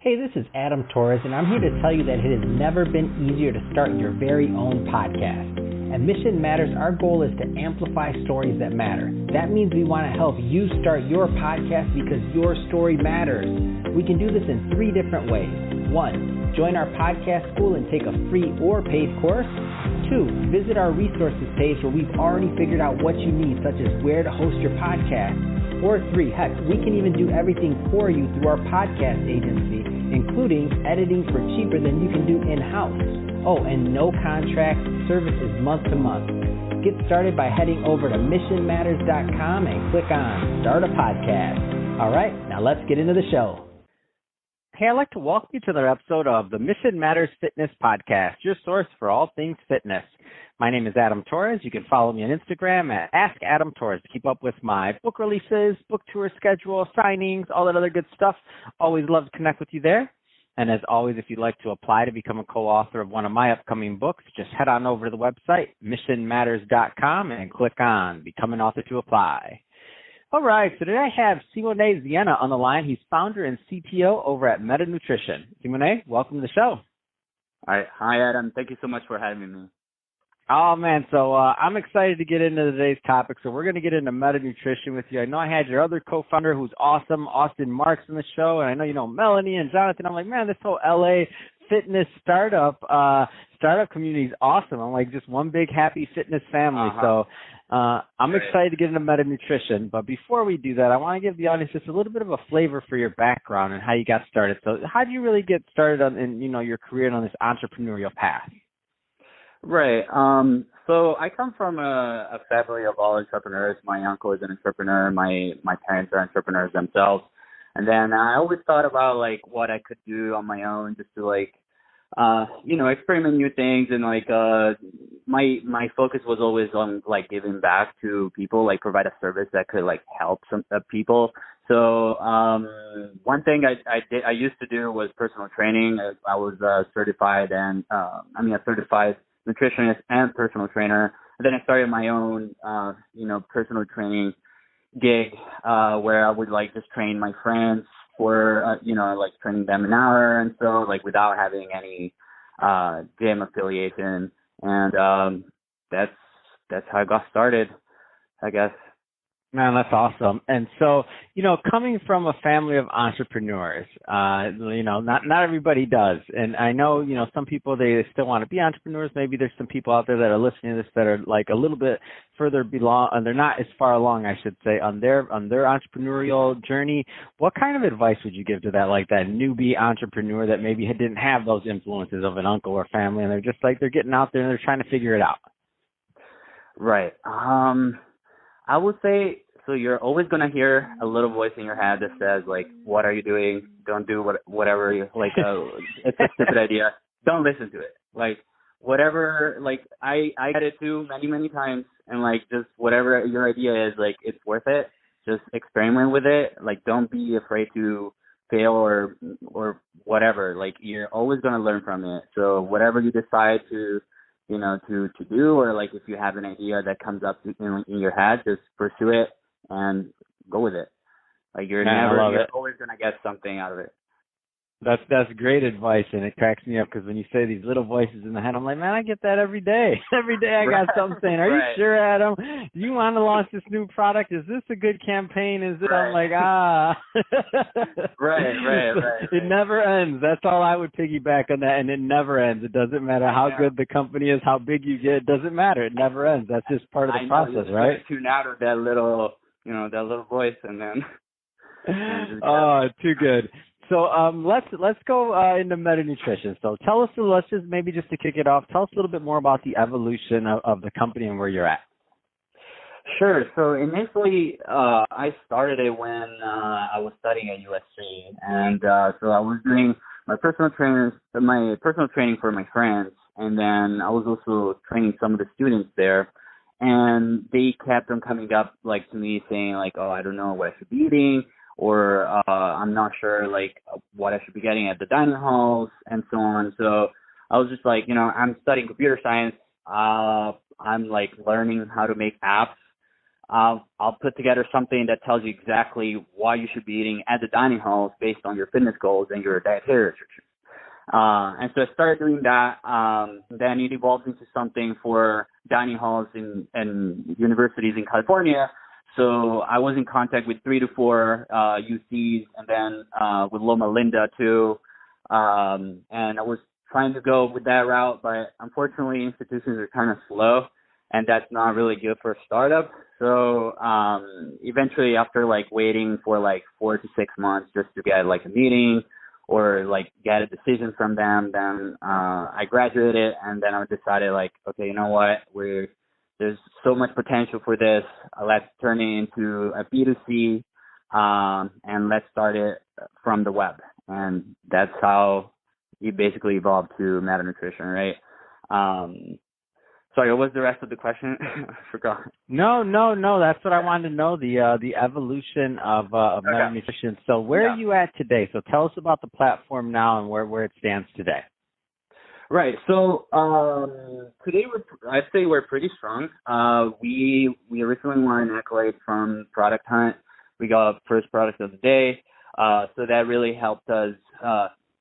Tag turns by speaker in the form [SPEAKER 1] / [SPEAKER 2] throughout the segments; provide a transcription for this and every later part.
[SPEAKER 1] Hey, this is Adam Torres, and I'm here to tell you that it has never been easier to start your very own podcast. At Mission Matters, our goal is to amplify stories that matter. That means we want to help you start your podcast because your story matters. We can do this in 3 different ways. 1, join our podcast school and take a free or paid course. 2, visit our resources page where we've already figured out what you need, such as where to host your podcast. Or 3, heck, we can even do everything for you through our podcast agency, including editing for cheaper than you can do in-house. Oh, and no contract, service is month to month. Get started by heading over to missionmatters.com and click on Start a Podcast. All right, now let's get into the show. Hey, I'd like to welcome you to another episode of the Mission Matters Fitness Podcast, your source for all things fitness. My name is Adam Torres. You can follow me on Instagram at AskAdamTorres to keep up with my book releases, book tour schedule, signings, all that other good stuff. Always love to connect with you there. And as always, if you'd like to apply to become a co-author of one of my upcoming books, just head on over to the website, missionmatters.com, and click on Become an Author to apply. All right, so today I have Simone Zienna on the line. He's founder and CTO over at Meta Nutrition. Simone, welcome to the show.
[SPEAKER 2] All right. Hi, Adam. Thank you so much for having me.
[SPEAKER 1] Oh, man, so I'm excited to get into today's topic. So we're going to get into Meta Nutrition with you. I know I had your other co-founder who's awesome, Austin Marks, on the show, and I know you know Melanie and Jonathan. I'm like, man, this whole LA fitness startup community is awesome. I'm like just one big happy fitness family. So I'm excited to get into Meta Nutrition. But before we do that, I want to give the audience just a little bit of a flavor for your background and how you got started. So how do you really get started in your career on this entrepreneurial path?
[SPEAKER 2] Right. So I come from a family of all entrepreneurs. My uncle is an entrepreneur. My parents are entrepreneurs themselves. And then I always thought about like what I could do on my own just to like, experiment new things. And like, my focus was always on like giving back to people, like provide a service that could like help some people. So, one thing I used to do was personal training. I was a certified nutritionist and personal trainer. And then I started my own, personal training gig, where I would like just train my friends for, like training them an hour and so like without having any, gym affiliation. And, that's how I got started, I guess.
[SPEAKER 1] Man, that's awesome. And so, coming from a family of entrepreneurs, not everybody does. And I know, some people, they still want to be entrepreneurs. Maybe there's some people out there that are listening to this that are like a little bit further belong, and they're not as far along, I should say, on their entrepreneurial journey. What kind of advice would you give to that newbie entrepreneur that maybe didn't have those influences of an uncle or family, and they're just like, they're getting out there and they're trying to figure it out?
[SPEAKER 2] Right. I would say, so you're always going to hear a little voice in your head that says, like, what are you doing? Don't do whatever you, like, it's a stupid idea. Don't listen to it. Like, whatever, like, I had it too many, many times. And, like, just whatever your idea is, like, it's worth it. Just experiment with it. Like, don't be afraid to fail or whatever. Like, you're always going to learn from it. So whatever you decide to do, or like if you have an idea that comes up in your head, just pursue it and go with it. Like you're always going to get something out of it.
[SPEAKER 1] That's great advice, and it cracks me up because when you say these little voices in the head, I'm like, man, I get that every day. Every day I got something saying, are you sure, Adam? Do you want to launch this new product? Is this a good campaign? Is it?
[SPEAKER 2] Right.
[SPEAKER 1] I'm like,
[SPEAKER 2] Right.
[SPEAKER 1] It never ends. That's all I would piggyback on that, and it never ends. It doesn't matter how good the company is, how big you get. It doesn't matter. It never ends. That's just part of the process, right?
[SPEAKER 2] Tune out of that little, that little voice, and then.
[SPEAKER 1] Too good. So let's go into Meta Nutrition. So tell us, maybe just to kick it off, tell us a little bit more about the evolution of the company and where you're at.
[SPEAKER 2] Sure. So initially, I started it when I was studying at USC, and so I was doing my personal training for my friends, and then I was also training some of the students there, and they kept on coming up like to me saying like, oh, I don't know what I should be eating, or I'm not sure like what I should be getting at the dining halls and so on. So I was just like, I'm studying computer science. I'm like learning how to make apps. I'll put together something that tells you exactly what you should be eating at the dining halls based on your fitness goals and your dietary restrictions. And so I started doing that. Then it evolved into something for dining halls in universities in California. So I was in contact with 3 to 4 UCs, and then with Loma Linda too. And I was trying to go with that route, but unfortunately institutions are kind of slow, and that's not really good for a startup. So eventually, after like waiting for like 4 to 6 months just to get like a meeting or like get a decision from them, then I graduated, and then I decided like, okay, you know what, there's so much potential for this. Let's turn it into a B2C, and let's start it from the web. And that's how it basically evolved to Meta Nutrition, right? Sorry, what was the rest of the question? I forgot.
[SPEAKER 1] No. That's what I wanted to know, the evolution of Meta Nutrition. So where are you at today? So tell us about the platform now and where it stands today.
[SPEAKER 2] Right. So today I'd say we're pretty strong. We originally won an accolade from Product Hunt. We got first product of the day. So that really helped us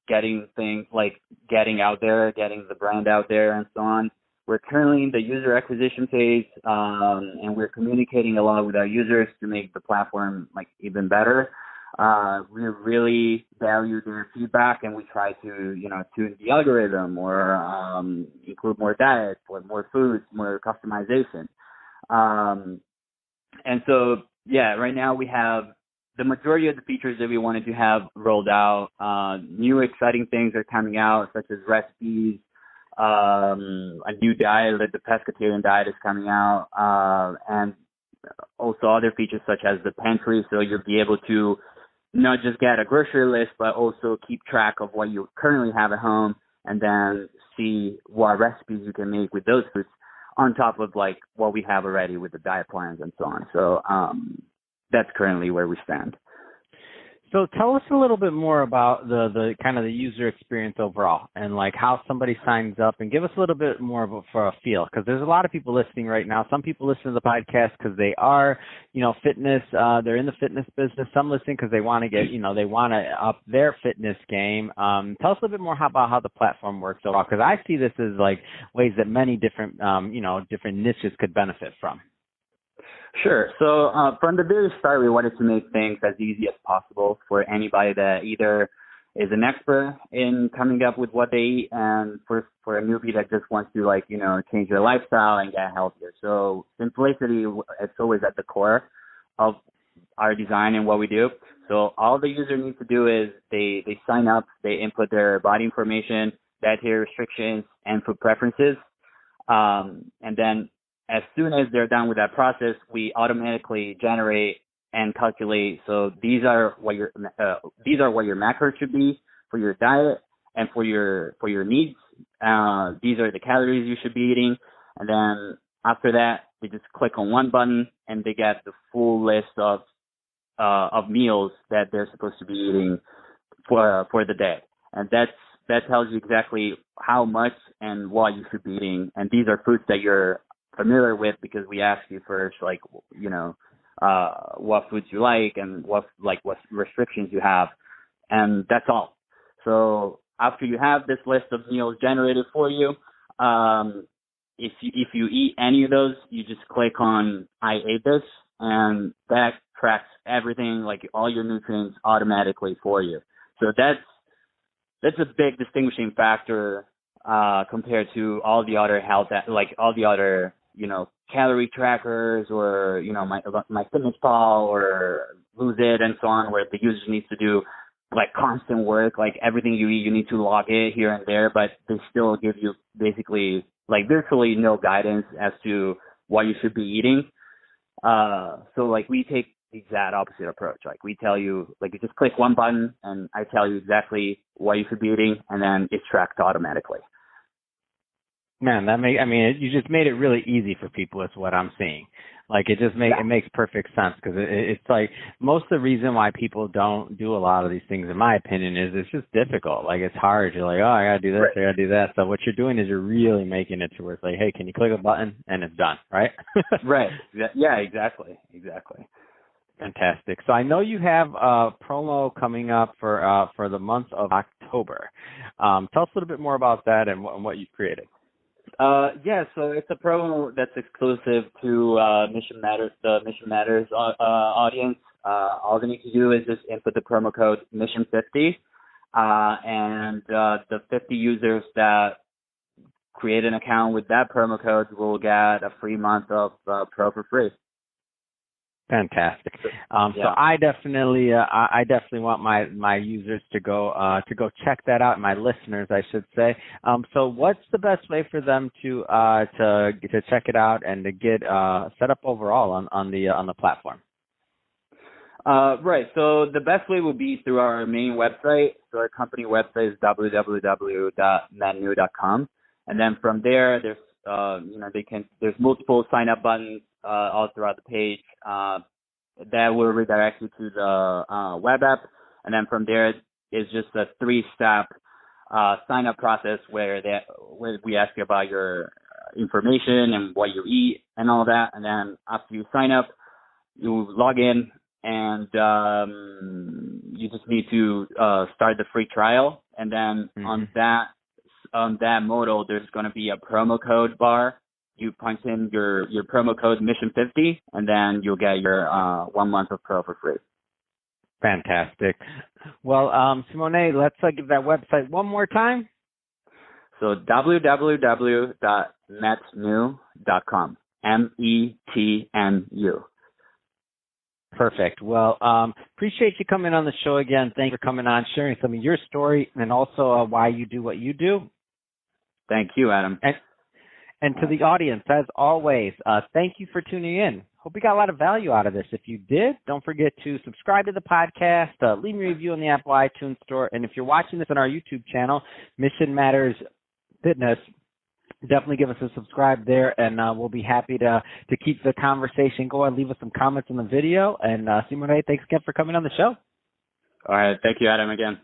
[SPEAKER 2] getting things like getting out there, getting the brand out there, and so on. We're currently in the user acquisition phase, and we're communicating a lot with our users to make the platform like even better. We really value their feedback, and we try to, tune the algorithm or include more diets or more foods, more customization. And so, right now we have the majority of the features that we wanted to have rolled out. New exciting things are coming out, such as recipes. A new diet, like the pescatarian diet, is coming out, and also other features such as the pantry. So you'll be able to not just get a grocery list, but also keep track of what you currently have at home, and then see what recipes you can make with those foods on top of like what we have already with the diet plans and so on. So that's currently where we stand.
[SPEAKER 1] So tell us a little bit more about the kind of the user experience overall, and like how somebody signs up, and give us a little bit more for a feel, because there's a lot of people listening right now. Some people listen to the podcast because they are, fitness, they're in the fitness business. Some listen because they want to get, they want to up their fitness game. Tell us a little bit more about how the platform works overall, because I see this as like ways that many different, different niches could benefit from.
[SPEAKER 2] Sure. So from the very start, we wanted to make things as easy as possible for anybody that either is an expert in coming up with what they eat, and for a newbie that just wants to change their lifestyle and get healthier. So simplicity, it's always at the core of our design and what we do. So all the user needs to do is they sign up, they input their body information, dietary restrictions, and food preferences, and then as soon as they're done with that process, we automatically generate and calculate. So these are what your macros should be for your diet and for your needs. These are the calories you should be eating. And then after that, they just click on one button and they get the full list of meals that they're supposed to be eating for the day. And that tells you exactly how much and what you should be eating. And these are foods that you're familiar with, because we ask you first, what foods you like and what restrictions you have, and that's all. So after you have this list of meals generated for you, if you eat any of those, you just click on I ate this, and that tracks everything, like all your nutrients automatically for you. So that's a big distinguishing factor compared to all the other calorie trackers or, my MyFitnessPal or Lose It and so on, where the user needs to do like constant work, like everything you eat, you need to log it here and there, but they still give you basically like virtually no guidance as to what you should be eating. So like we take the exact opposite approach. Like we tell you, like you just click one button and I tell you exactly what you should be eating, and then it's tracked automatically.
[SPEAKER 1] Man, you just made it really easy for people is what I'm seeing. Like it just it makes perfect sense because it's like most of the reason why people don't do a lot of these things, in my opinion, is it's just difficult. Like it's hard. You're like, oh, I gotta do this, I gotta do that. So what you're doing is you're really making it to where it's like, hey, can you click a button and it's done, right?
[SPEAKER 2] Right. Yeah. Exactly.
[SPEAKER 1] Fantastic. So I know you have a promo coming up for the month of October. Tell us a little bit more about that and what you've created.
[SPEAKER 2] Yeah, so it's a promo that's exclusive to Mission Matters, the Mission Matters audience. All they need to do is just input the promo code Mission50, and the 50 users that create an account with that promo code will get a free month of Pro for free.
[SPEAKER 1] Fantastic. So I definitely want my users to go check that out. My listeners, I should say. So what's the best way for them to check it out and to get set up overall on the platform?
[SPEAKER 2] Right. So the best way would be through our main website. So our company website is www.menu.com, and then from there, there's multiple sign up buttons all throughout the page. That will redirect you to the web app, and then from there is just a 3-step sign up process where we ask you about your information and what you eat and all that, and then after you sign up, you log in and you just need to start the free trial, and then on that modal there's going to be a promo code bar. You punch in your promo code Mission50, and then you'll get your 1 month of Pro for free.
[SPEAKER 1] Fantastic. Well, Simone, let's give that website one more time.
[SPEAKER 2] So www.metnu.com. METNU.
[SPEAKER 1] Perfect. Well, appreciate you coming on the show again. Thanks for coming on, sharing some of your story, and also why you do what you do.
[SPEAKER 2] Thank you, Adam.
[SPEAKER 1] And to the audience, as always, thank you for tuning in. Hope you got a lot of value out of this. If you did, don't forget to subscribe to the podcast, leave me a review on the Apple iTunes Store, and if you're watching this on our YouTube channel, Mission Matters Fitness, definitely give us a subscribe there, and we'll be happy to keep the conversation going. Leave us some comments on the video, and Simone, thanks again for coming on the show.
[SPEAKER 2] All right. Thank you, Adam, again.